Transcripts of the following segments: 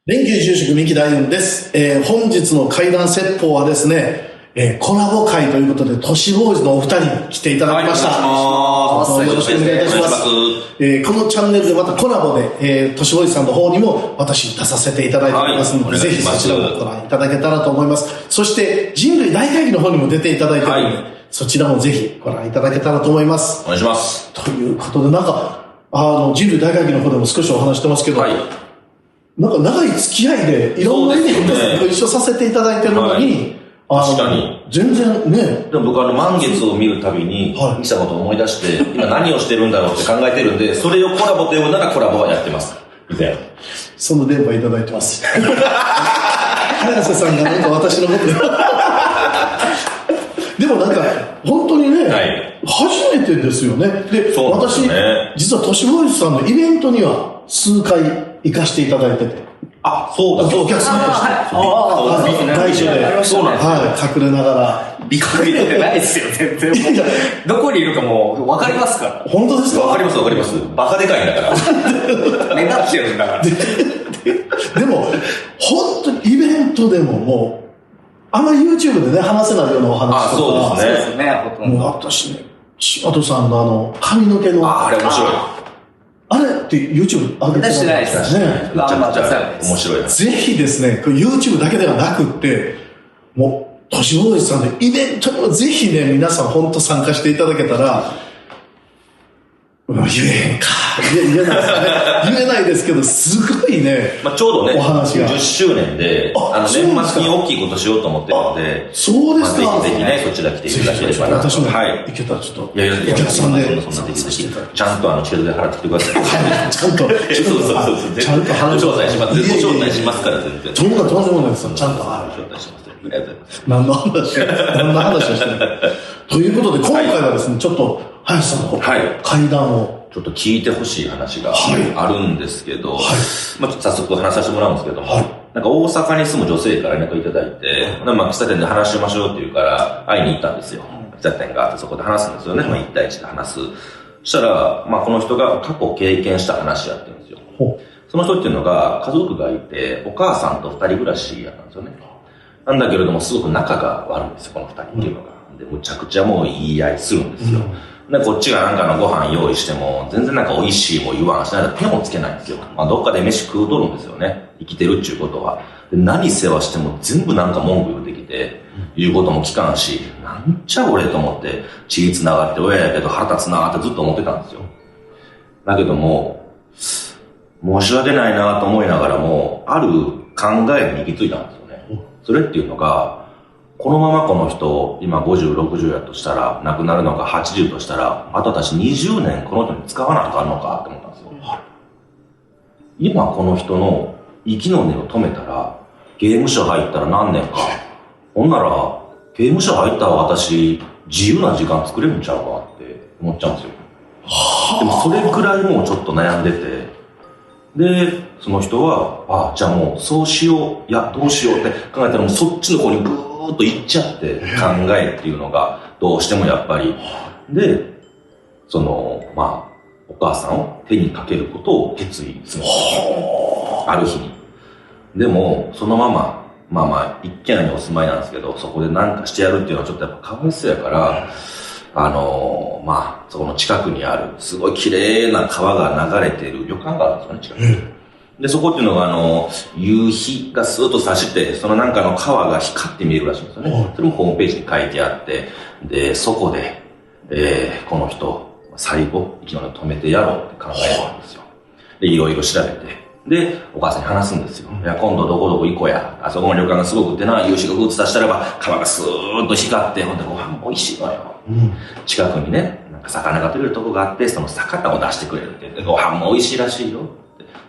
連休住職三木大雲です。本日の怪談説法はですね、コラボ会ということで、都市ボーイズのお二人に来ていただきました。はい、よろしくお願いいたします。このチャンネルでまたコラボで、都市ボーイズさんの方にも私出させていただいておりますので、ぜひそちらもご覧いただけたらと思います。そして人類大会議の方にも出ていただいているので、そちらもぜひご覧いただけたらと思います。お願いします。ということで、なんか、人類大会議の方でも少しお話してますけど、なんか長い付き合いでいろんなイベントご一緒させていただいてるのに、確かに。全然ね。でも僕満月を見るたびに、見たことを思い出して、今何をしてるんだろうって考えてるんで、それをコラボと呼ぶならコラボはやってます。みたいな。その電波いただいてます。早瀬さんがなんか私のことでもなんか、本当にね、初めてですよね。で、私、実は都市ボーイズさんのイベントには数回行かせていただいてて。そうだ、お客さんとして。内緒で。そうなんですよ。隠れながら。隠れてないですよ、全然。どこにいるかもう分かりますから。本当ですか？分かります、分かります。バカでかいんだから。目立ってるんだから。でも、本当にイベントでももう、あんまり YouTube でね、話せないようなお話とか。そうですね。ほとんど。もう私ね、柴戸さんの髪の毛の。あれ面白い。あれって YouTube 上げてないしてないですね。めちゃくちゃ面白いです。ぜひですね、YouTube だけではなくって、もう、都市ボーイズさんのイベントにもぜひね、皆さん本当参加していただけたら、言えへんか。言えないですね。言えないですけど、すごいね。ちょうどね、お話が10周年で、年末に大きいことしようと思ってるので、そうですか。ぜひね、そちら来ていただければなと。私も行けたらちょっと、お客さんで、そんなできるし、ちゃんとチケットで払ってきてください。ちゃんと、ちゃんと招待します。絶対招待しますから、全然。そんなとんでもないですよ。ちゃんと招待します。何の話をしてるか。ということで、今回はですね、ちょっと、林さんの方、怪談を、ちょっと聞いてほしい話があるんですけど、早速話させてもらうんですけども、なんか大阪に住む女性から連絡いただいて、喫茶店で話しましょうって言うから会いに行ったんですよ。喫茶店があってそこで話すんですよね。1対1で話す。そしたら、この人が過去経験した話やってるんですよ。その人っていうのが家族がいて、お母さんと2人暮らしやったんですよね。なんだけれども、すごく仲が悪いんですよ、この2人っていうのが。で、むちゃくちゃもう言い合いするんですよ。で、こっちがなんかのご飯用意しても、全然なんか美味しいも言わんしないで手もつけないんですよ。どっかで飯食うとるんですよね。生きてるっていうことは。で、何世話しても全部なんか文句言うてきて、言うことも聞かんし、なんちゃ俺と思って、血繋がって親やけど腹立つなってずっと思ってたんですよ。だけども、申し訳ないなと思いながらも、ある考えに行き着いたんですよね。それっていうのが、このままこの人、今50、60やとしたら、亡くなるのが80としたら、あと私20年この人に使わなあかんのかって思ったんですよ。今この人の息の根を止めたら、刑務所入ったら何年か。ほんなら、刑務所入ったら私、自由な時間作れるんちゃうかって思っちゃうんですよ。でもそれくらいもうちょっと悩んでて、で、その人は、じゃあもうそうしよう、いや、どうしようって考えたらもうそっちの方にぐーっと行っちゃって考えっていうのがどうしてもやっぱり。で、お母さんを手にかけることを決意するんですよ。ある日に。でも、そのまま、一軒家にお住まいなんですけど、そこで何かしてやるっていうのはちょっとやっぱかわいそうやから、そこの近くにある、すごい綺麗な川が流れている旅館があるんですよね、近くに。で、そこっていうのが、夕日がスーッと差して、そのなんかの川が光って見えるらしいんですよね。それもホームページに書いてあって、で、そこで、この人、最後、生き物を止めてやろうって考えるんですよ。で、いろいろ調べて、で、お母さんに話すんですよ。いや、今度どこどこ行こうや。あそこの旅館がすごくってな、夕日がふーっと差したらば、川がスーッと光って、ほんでご飯も美味しいのよ。近くにね、なんか魚が取れるとこがあって、その魚を出してくれるって言って、ご飯も美味しいらしいよ。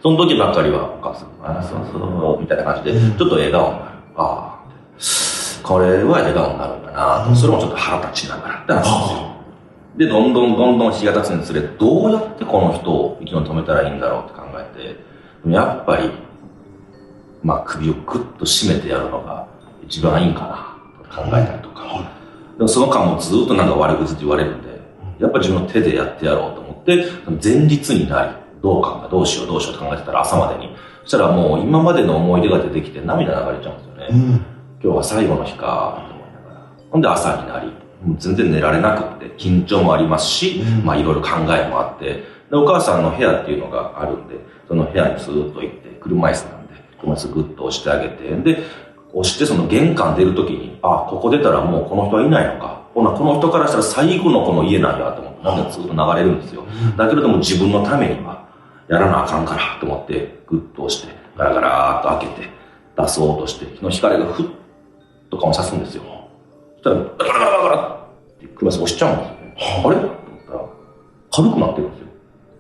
その時ばっかりは、お母さん、そう、みたいな感じで、ちょっと笑顔になる。これは笑顔になるんだなと、それもちょっと腹立ちながらって話ですよ。で、どんどん日が経つにつれ、どうやってこの人を息を止めたらいいんだろうって考えて、やっぱり、首をグッと締めてやるのが一番いいんかな、と考えたりとか。でもその間もずっとなんか悪口って言われるんで、やっぱ自分の手でやってやろうと思って、前日になり、どうしようと考えてたら朝までに、そしたらもう今までの思い出が出てきて涙流れちゃうんですよね。今日は最後の日かと思いながら。ほんで朝になり、もう全然寝られなくって、緊張もありますし、まあいろいろ考えもあって、で、お母さんの部屋っていうのがあるんで、その部屋にスーッと行って、車椅子なんで、車椅子グッと押してあげて、で、押してその玄関出るときに、あ、ここ出たらもうこの人はいないのか。ほな、この人からしたら最後のこの家なんやと思って、なんでずっと流れるんですよ。だけれども自分のためには、やらなあかんからと思って、グッと押して、ガラガラーっと開けて、出そうとして、日の光がふっと顔に刺すんですよ。そしたら、ガラガラガラガラって車椅子押しちゃうんですよね。あれと思ったら、軽くなってるんですよ。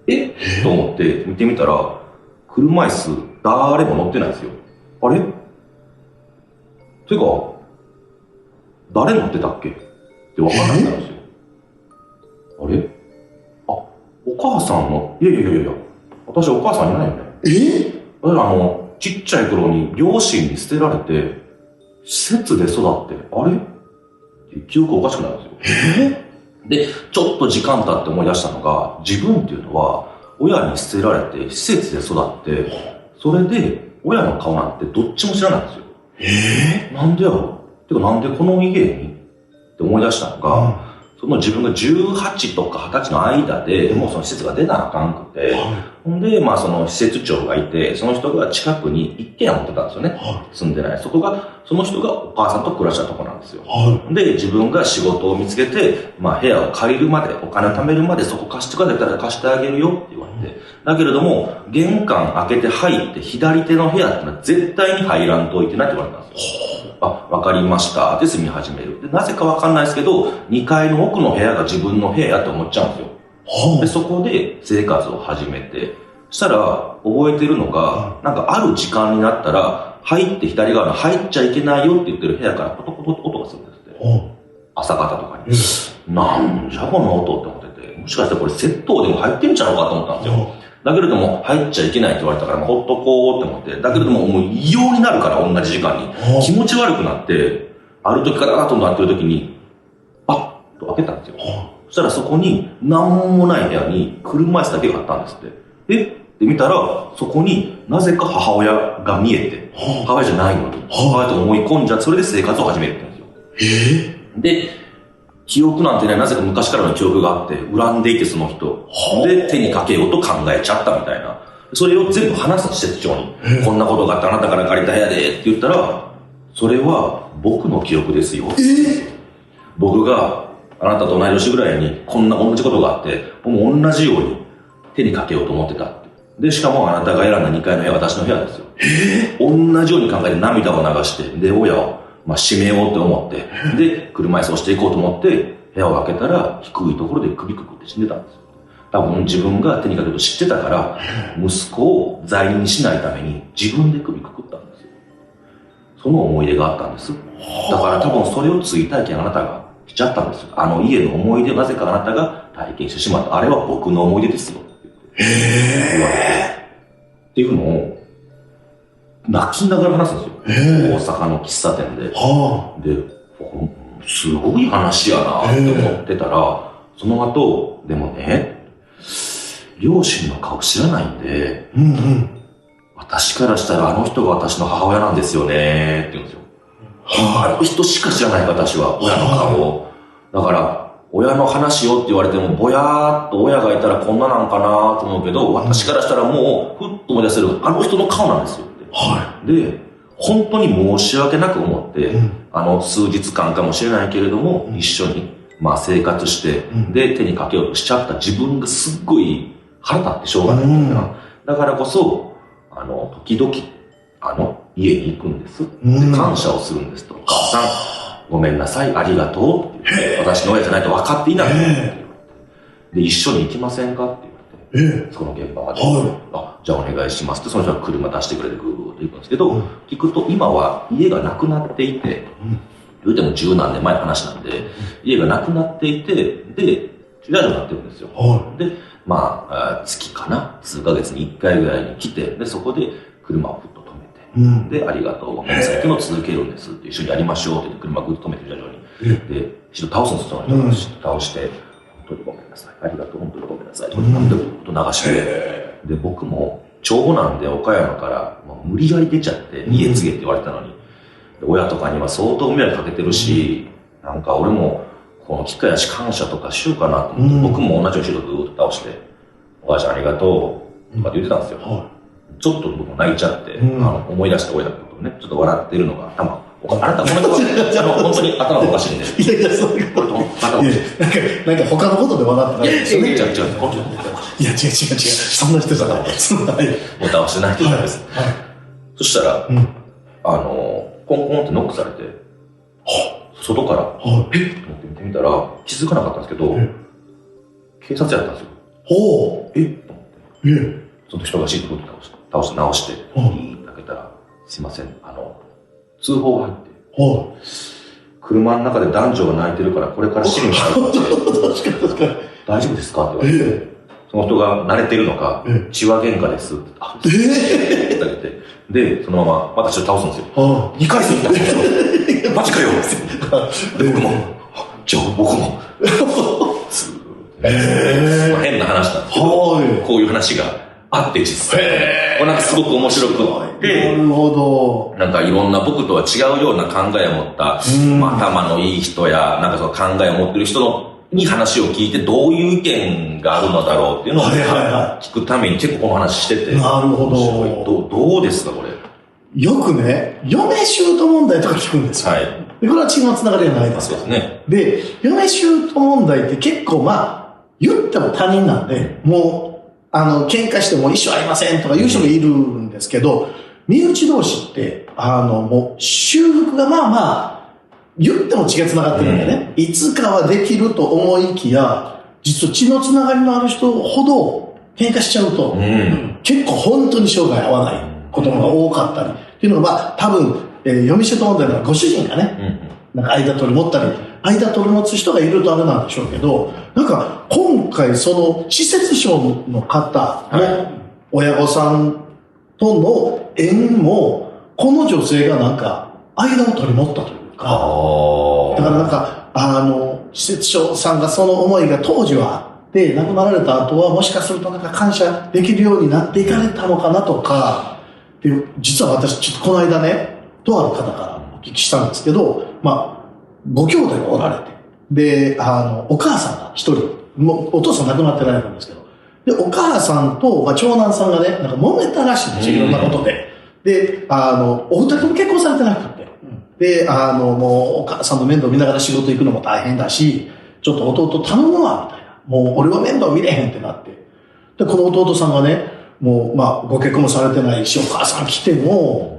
えと思って見てみたら、車椅子誰も乗ってないんですよ。あれていうか、誰乗ってたっけって分かんなくなるんですよ。あれあ、お母さんの、いや、私お母さんいないよね。だからちっちゃい頃に両親に捨てられて、施設で育って、あれって記憶おかしくなるんですよ。で、ちょっと時間経って思い出したのが、自分っていうのは、親に捨てられて、施設で育って、それで、親の顔なんてどっちも知らないんですよ。なんでやろてかなんでこの家にって思い出したのが、その自分が18とか20歳の間で、もうその施設が出なあかんくて、ほんで、まあその施設長がいて、その人が近くに一軒家持ってたんですよね。住んでない。その人がお母さんと暮らしたとこなんですよ。で、自分が仕事を見つけて、まあ部屋を借りるまで、お金を貯めるまでそこ貸してくれたら貸してあげるよって言われて。だけれども、玄関開けて入って左手の部屋ってのは絶対に入らんといてないって言われたんですよ。あ、わかりました。で、住み始める。で、なぜかわかんないですけど、2階の奥の部屋が自分の部屋やと思っちゃうんですよ。で、そこで生活を始めて、そしたら、覚えてるのが、なんかある時間になったら、入って左側の入っちゃいけないよって言ってる部屋からポトポトって音がするんですって。朝方とかに。なんじゃこの音って思ってて、もしかしたらこれ窃盗でも入ってんちゃうかと思ったんですよ。だけれども、入っちゃいけないって言われたから、ほっとこうって思って、だけれども、もう異様になるから、同じ時間に。気持ち悪くなって、ある時からとなってる時に、パッと開けたんですよ。そしたらそこに、なんもない部屋に車椅子だけがあったんですって。って見たら、そこになぜか母親が見えて、母親じゃないのに、母親と思い込んじゃって、それで生活を始めるって言うんですよ。で、記憶なんてね、なぜか昔からの記憶があって、恨んでいてその人。で、手にかけようと考えちゃったみたいな。それを全部話す施設長に。こんなことがあってあなたから借りた部屋でって言ったら、それは僕の記憶ですよ。僕があなたと同い年ぐらいにこんな同じことがあって、もう同じように手にかけようと思ってたって。で、しかもあなたが選んだ2階の部屋は私の部屋ですよ。同じように考えて涙を流して、で、親を閉めようと思って、で、車椅子をしていこうと思って、部屋を開けたら、低いところで首くくって死んでたんですよ。多分自分が手にかけると知ってたから、息子を罪人にしないために自分で首くくったんですよ。その思い出があったんです。だから多分それを追体験あなたがしちゃったんですよ。あの家の思い出をなぜかあなたが体験してしまった。あれは僕の思い出ですよ。言われて。っていうのを、泣きながら話すんですよ。大阪の喫茶店で。で、すごい話やなって思ってたら、その後、でもね、両親の顔知らないんで、私からしたらあの人が私の母親なんですよねって言うんですよ。あの人しか知らない私は、親の顔を。だから、親の話よって言われても、ぼやーっと親がいたらこんななんかなと思うけど、私からしたらもう、ふっと思い出せる、あの人の顔なんですよ。で、本当に申し訳なく思って、数日間かもしれないけれども、一緒に、生活して、で、手にかけようとしちゃった自分がすっごい腹立ってしょうがないんだな。だからこそ、時々、家に行くんです。で、感謝をするんですと。お母さん、ごめんなさい、ありがとうって言って、私の親じゃないと分かっていないって言われて。で、一緒に行きませんかって言われて、その現場まで。じゃあお願いしますって、その人が車出してくれてぐーっと行くんですけど、聞くと今は家がなくなっていて、言うても十何年前の話なんで、家がなくなっていて、で、駐車場になってるんですよ。で、月かな、数ヶ月に1回ぐらいに来て、で、そこで車をふっと止めて、で、ありがとう、ごめんなさいっていうのを続けるんですって、一緒にやりましょうって言って車ぐっと止めて駐車場に。で、一度倒すんですよ、その人が倒して、本当にごめんなさい、ありがとう、本当にごめんなさいって、涙を流して、で、僕も長男で岡山から、無理やり出ちゃって、家継げって言われたのに、親とかには相当迷惑かけてるし、なんか俺も、この機会やし感謝とかしようかなと思って、僕も同じように仕事ずっと倒して、お母ちゃんありがとう、とかって言ってたんですよ。ちょっと僕も泣いちゃって、思い出した親のことをね、ちょっと笑ってるのが、あなた、この人は、本当に頭おかしいんで。いやいや、そういうこと。なんか他のことで笑ってないですよね。違う。いや、違う。そんな人じゃない。ボタン押してない人じゃないです。そしたら、コンコンってノックされて、外から、持って見てみたら、気づかなかったんですけど、警察やったんですよ。と思って。その人がシート倒して直して、ピーって開けたら、すいません、通報が入って、車の中で男女が泣いてるから、これから死にしたいって、大丈夫ですかって言われて、その人が慣れてるのか、血は喧嘩ですって言ってあげて、で、そのまま私を倒すんですよ。2回戦みたいな。マジかよで、僕も、じゃあ僕も。変な話なんですけど、こういう話があって実際。これなんかすごく面白くて、なるほど。なんかいろんな僕とは違うような考えを持った、頭のいい人や、なんかその考えを持ってる人に話を聞いてどういう意見があるのだろうっていうのを聞くために結構この話してて。なるほど。どうですかこれ。よくね、嫁姑問題とか聞くんですよ。でこれは血のつながりじゃないですか。そうですね。で、嫁姑問題って結構言っても他人なんで、もう、喧嘩しても一生ありませんとか言う人もいるんですけど、身内同士って、もう修復が言っても血が繋がってるんでね、いつかはできると思いきや、実は血の繋がりのある人ほど喧嘩しちゃうと、結構本当に生涯合わないことが多かったり、っていうのが多分、嫁姑問題のご主人がね、なんか間取り持ったり、間取り持つ人がいるとあれなんでしょうけど、なんか今回その施設長の方の親御さんとの縁も、この女性がなんか間を取り持ったというか、だからなんか施設長さんがその思いが当時はあって、亡くなられた後はもしかするとなんか感謝できるようになっていかれたのかなとか、で実は私ちょっとこの間ね、とある方からお聞きしたんですけど、ご兄弟がおられて、で、お母さんが一人、もうお父さん亡くなってられるんですけど、で、お母さんと、長男さんがね、なんか揉めたらしいんですよ、いろんなことで。で、お二人とも結婚されてなくて。で、もうお母さんの面倒見ながら仕事行くのも大変だし、ちょっと弟頼むわ、みたいな。もう俺は面倒見れへんってなって。で、この弟さんがね、もう、ご結婚もされてないし、お母さん来ても、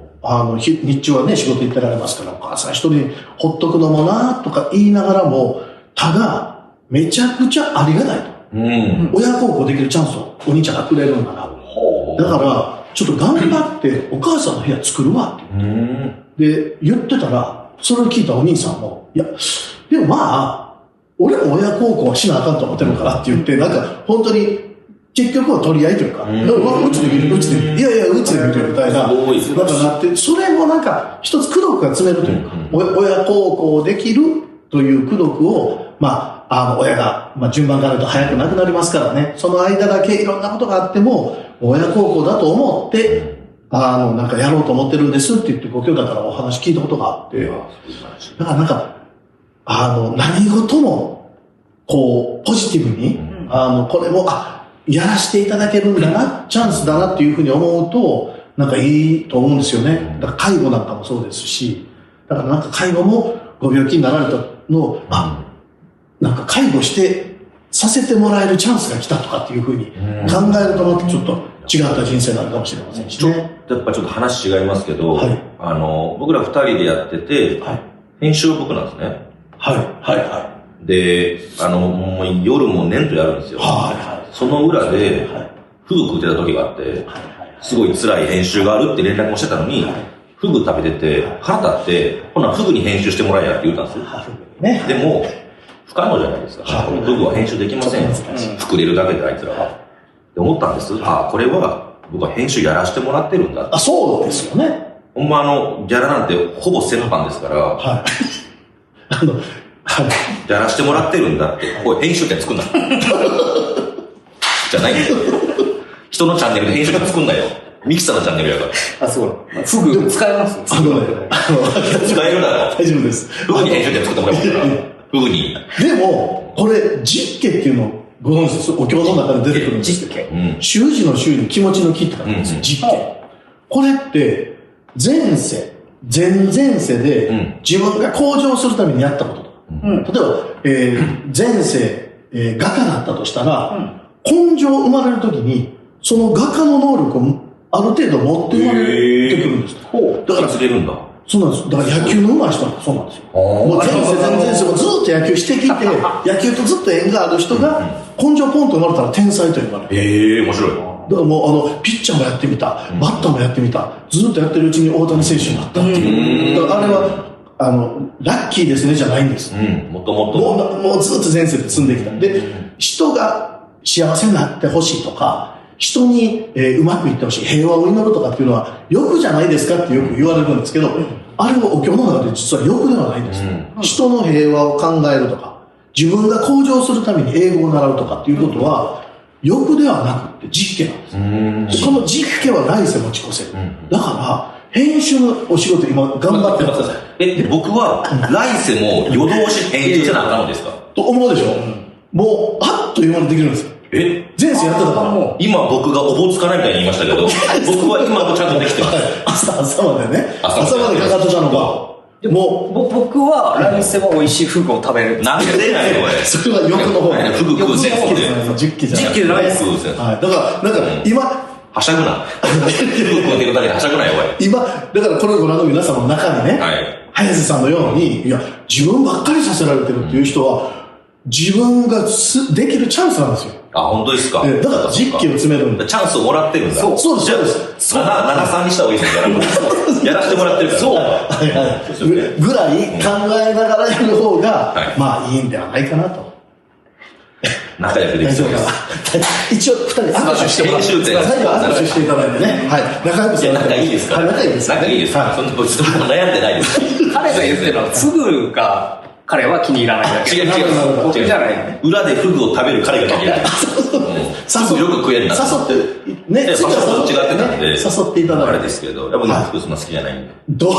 日中はね、仕事行ってられますから、お母さん一人にほっとくのもな、とか言いながらも、ただ、めちゃくちゃありがたいと。親孝行できるチャンスをお兄ちゃんがくれるんだな。だから、ちょっと頑張ってお母さんの部屋作るわって言って。で、言ってたら、それを聞いたお兄さんも、いや、でも俺も親孝行はしなあかんと思ってるからって言って、なんか、本当に、結局は取り合いというか、うちで見る、うちで見る、いやいや、うちで見るみたいな、なんかなって、それもなんか、一つ功徳が積めるというか、親孝行できるという功徳を、親が、順番があると早く亡くなりますからね、その間だけいろんなことがあっても、親孝行だと思って、なんかやろうと思ってるんですって言って、ご兄弟からお話聞いたことがあって、だからなんか、何事も、こう、ポジティブに、これも、やらせていただけるんだな、チャンスだなっていうふうに思うと、なんかいいと思うんですよね。だから介護なんかもそうですし、だからなんか介護もご病気になられたのを、なんか介護させてもらえるチャンスが来たとかっていうふうに考えるとまたちょっと違った人生になるかもしれませんしね。やっぱちょっと話違いますけど、僕ら二人でやってて、編集は僕なんですね。で、もう夜も年とやるんですよ。その裏で、フグ食ってた時があって、すごい辛い編集があるって連絡もしてたのに、フグ食べてて、腹立って、ほなフグに編集してもらえやって言ったんですよ。でも、不可能じゃないですか。フグは編集できませんよ。膨れるだけであいつらは。って思ったんです。これは、僕は編集やらせてもらってるんだ。そうですよね。ほんまギャラなんてほぼ折半ですから、やらしてもらってるんだって、こう編集点作んな。じゃないんだよ。一人のチャンネルで編集作んなよ。ミキさんのチャンネルやから。あ、そうだ。フグ使えます使えるだろ。大丈夫です。フグに編集点作ってもらおうから。フグに。でも、これ、実家っていうのをご存知です。お経の中で出てくるんですけど。習字の習に気持ちの気って書いてあるんですよ。実家。これって、前世で、自分が向上するためにやったこととか。例えば、前世、画家だったとしたら、根性生まれるときに、その画家の能力をある程度持って生まれてくるんです。だから釣れるんだ。そうなんです。だから野球の上手い人はそうなんですよ。もう前世もずっと野球してきて、野球とずっと縁がある人が、根性ポンと生まれたら天才と言われる。面白い。だからもう、ピッチャーもやってみた、バッターもやってみた、ずっとやってるうちに大谷選手になったっていう。だからあれは、ラッキーですねじゃないんです。もともと。もうずっと前世で積んできた。で、人が幸せになってほしいとか、人に、うまくいってほしい、平和を祈るとかっていうのは、欲じゃないですかってよく言われるんですけど、あれはお経の中で実は欲ではないんです。人の平和を考えるとか、自分が向上するために英語を習うとかっていうことは、欲ではなくて実家なんです。この実家は来世持ち越せる。だから、編集のお仕事今頑張ってください。僕は来世も夜通し編集せなあかんのですかと思うでしょ。もう、あっという間にできるんですよ。前世やってたから。今僕がおぼつかないみたいに言いましたけど、僕は今もちゃんとできてます。朝までね。朝までかかってたのが。もう、僕は来世は美味しいフグを食べる。なんでないのそれは欲の方。フグ食う前世で。実家じゃない。実家じゃないです。だから、今、はしゃぐな。フグ食うてるだけではしゃぐなよ、おい。今、だからこれをご覧の皆様の中にね、早瀬さんのように、いや、自分ばっかりさせられてるっていう人は、自分ができるチャンスなんですよ。本当ですか。だから実機を詰めるんだ。チャンスをもらってるんだ。そうです、そうです。7-3にした方がいいですよ。やらせてもらってるから。そう。ぐらい考えながらやる方が、まあいいんではないかなと。仲良くできそうです。一応二人握手してもらって。最後握手していただいてね。はい。仲良くして仲いいですか。仲いいです。仲いいですか。そんなこと悩んでないです。彼が言ってるのは、フグが、彼は気に入らないだけ。違う。僕じゃない。裏でフグを食べる彼が気に入らない。フグよく食えるな。誘って、ね、場所と違ってたんで。誘っていただいて。あれですけど、やっぱフグそんな好きじゃないんで。どういう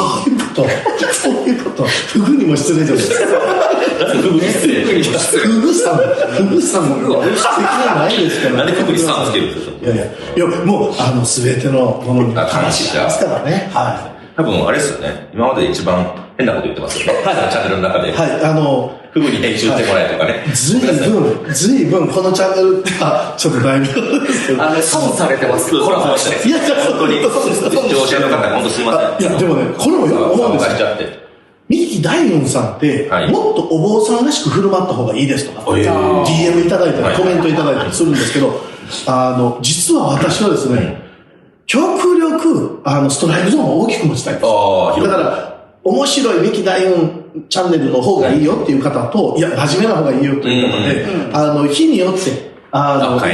ことフグにも失礼じゃないですか。フグに失礼。フグさんも素敵じゃないですから。なんでフグにさんつけるんですか。いや、もう、すべてのものに感謝しますからね。はい。多分あれですよね。今までで一番変なこと言ってますよね。チャンネルの中で。はい、フグに編集してもらえとかね。ずいぶん、このチャンネルっては、ちょっと大名ですけど。損されてます。コラボして。いや、本当に。視聴者の方、本当すみません。いや、でもね、これもよく思うんですよ。三木大雲さんって、もっとお坊さんらしく振る舞った方がいいですとか、DM いただいたり、コメントいただいたりするんですけど、実は私はですね、極力、ストライクゾーンを大きく持ちたいんです。だから、面白い三木大雲チャンネルの方がいいよっていう方と、いや、真面目な方がいいよという方で、日によって、い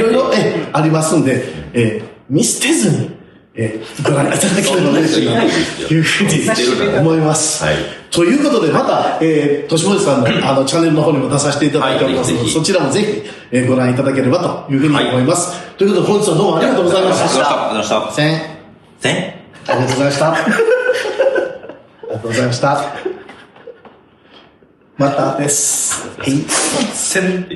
ろいろ、ありますんで、見捨てずに、ご覧いただければ嬉しいなというふうに思います。ということで、また、としもじさんのチャンネルの方にも出させていただいておりますので、そちらもぜひ、ご覧いただければというふうに思います。ということで、本日はどうもありがとうございました。ありがとうございました。1000。ありがとうございました。ありがとうございました。またです。はい。1000って。